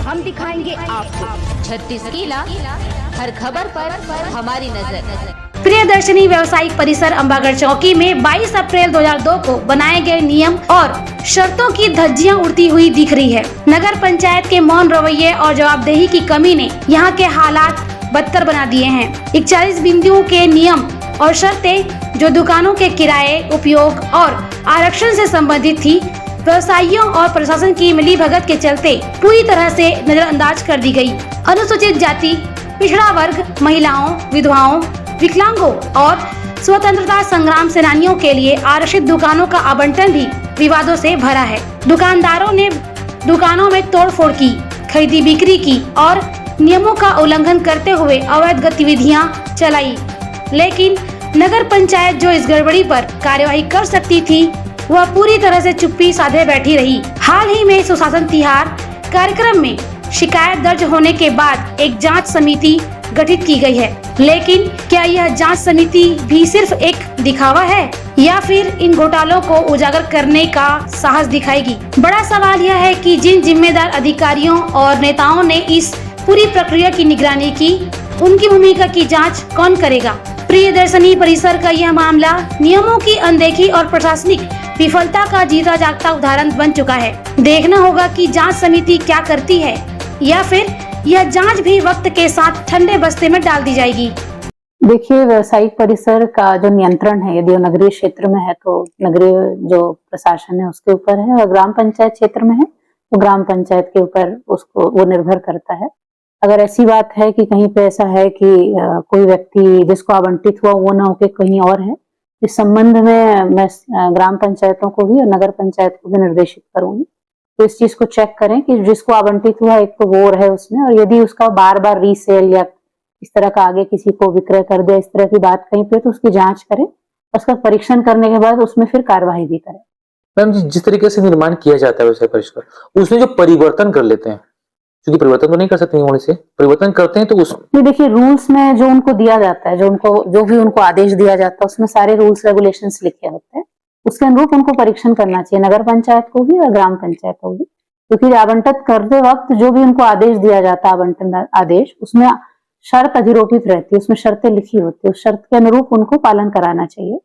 हम दिखाएंगे आपको 36 किला, हर खबर पर हमारी नजर। प्रियदर्शनी व्यवसायिक परिसर अम्बागढ़ चौकी में 22 अप्रैल 2002 को बनाए गए नियम और शर्तों की धज्जियां उड़ती हुई दिख रही है। नगर पंचायत के मौन रवैये और जवाबदेही की कमी ने यहां के हालात बदतर बना दिए हैं। 41 बिंदुओं के नियम और शर्तें जो दुकानों के किराए, उपयोग और आरक्षण से संबंधित थी, व्यवसायियों और प्रशासन की मिलीभगत के चलते पूरी तरह से नजरअंदाज कर दी गई। अनुसूचित जाति, पिछड़ा वर्ग, महिलाओं, विधवाओं, विकलांगों और स्वतंत्रता संग्राम सेनानियों के लिए आरक्षित दुकानों का आवंटन भी विवादों से भरा है। दुकानदारों ने दुकानों में तोड़फोड़ की, खरीदी बिक्री की और नियमों का उल्लंघन करते हुए अवैध गतिविधियां चलाई, लेकिन नगर पंचायत जो इस गड़बड़ी पर कार्यवाही कर सकती थी, वह पूरी तरह से चुप्पी साधे बैठी रही। हाल ही में सुशासन तिहार कार्यक्रम में शिकायत दर्ज होने के बाद एक जांच समिति गठित की गई है, लेकिन क्या यह जांच समिति भी सिर्फ एक दिखावा है या फिर इन घोटालों को उजागर करने का साहस दिखाएगी? बड़ा सवाल यह है कि जिन जिम्मेदार अधिकारियों और नेताओं ने इस पूरी प्रक्रिया की निगरानी की, उनकी भूमिका की जांच कौन करेगा? प्रियदर्शनी परिसर का यह मामला नियमों की अनदेखी और प्रशासनिक विफलता का जीता जागता उदाहरण बन चुका है। देखना होगा कि जांच समिति क्या करती है या फिर यह जांच भी वक्त के साथ ठंडे बस्ते में डाल दी जाएगी। देखिए, व्यावसायिक परिसर का जो नियंत्रण है, यदि वो नगरीय क्षेत्र में है तो नगरीय जो प्रशासन है उसके ऊपर है, और ग्राम पंचायत क्षेत्र में है तो ग्राम पंचायत के ऊपर उसको वो निर्भर करता है। अगर ऐसी बात है कि कहीं पे ऐसा है कि कोई व्यक्ति जिसको आवंटित हुआ वो ना होके कहीं और है, इस संबंध में मैं ग्राम पंचायतों को भी और नगर पंचायत को भी निर्देशित करूंगी तो इस चीज को चेक करें कि जिसको आवंटित हुआ एक तो वो रहे उसमें, और यदि उसका बार बार रीसेल या इस तरह का आगे किसी को विक्रय कर दे, इस तरह की बात कहीं पे, तो उसकी जांच करें, उसका परीक्षण करने के बाद उसमें फिर कार्रवाई भी करें। मैम, जिस तरीके से निर्माण किया जाता है व्यवसाय परिसर, उसमें जो परिवर्तन कर लेते हैं, क्योंकि परिवर्तन तो नहीं कर सकते होने से, परिवर्तन करते हैं तो उसमें देखिए, रूल्स में जो उनको दिया जाता है, जो भी उनको आदेश दिया जाता है, उसमें सारे रूल्स रेगुलेशंस लिखे होते हैं, उसके अनुरूप उनको परीक्षण करना चाहिए, नगर पंचायत को भी और ग्राम पंचायत को भी। क्योंकि आवंटित करते वक्त जो भी उनको आदेश दिया जाता है, आवंटन आदेश, उसमें शर्त अधिरोपित रहती है, उसमें शर्तें लिखी होती है, उस शर्त के अनुरूप उनको पालन कराना चाहिए।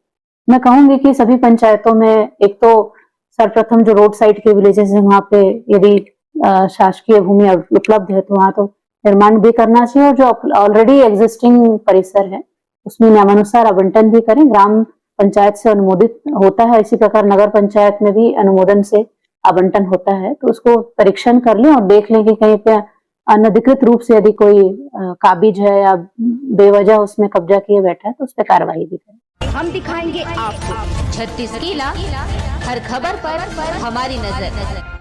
मैं कहूंगी कि सभी पंचायतों में एक तो सर्वप्रथम जो रोड साइड के विलेजेस है, वहां पे यदि शासकीय भूमि उपलब्ध है तो वहां तो निर्माण भी करना चाहिए, और जो ऑलरेडी एग्जिस्टिंग परिसर है उसमें नियमानुसार आवंटन भी करें। ग्राम पंचायत से अनुमोदित होता है, इसी प्रकार नगर पंचायत में भी अनुमोदन से आवंटन होता है, तो उसको परीक्षण कर लें और देख लें कि कहीं पे अनधिकृत रूप से यदि कोई काबिज है या बेवजह उसमें कब्जा किए बैठा है तो उस पर कार्रवाई भी करें। हम दिखाएंगे आपको 36 किला, हर खबर पर हमारी नजर।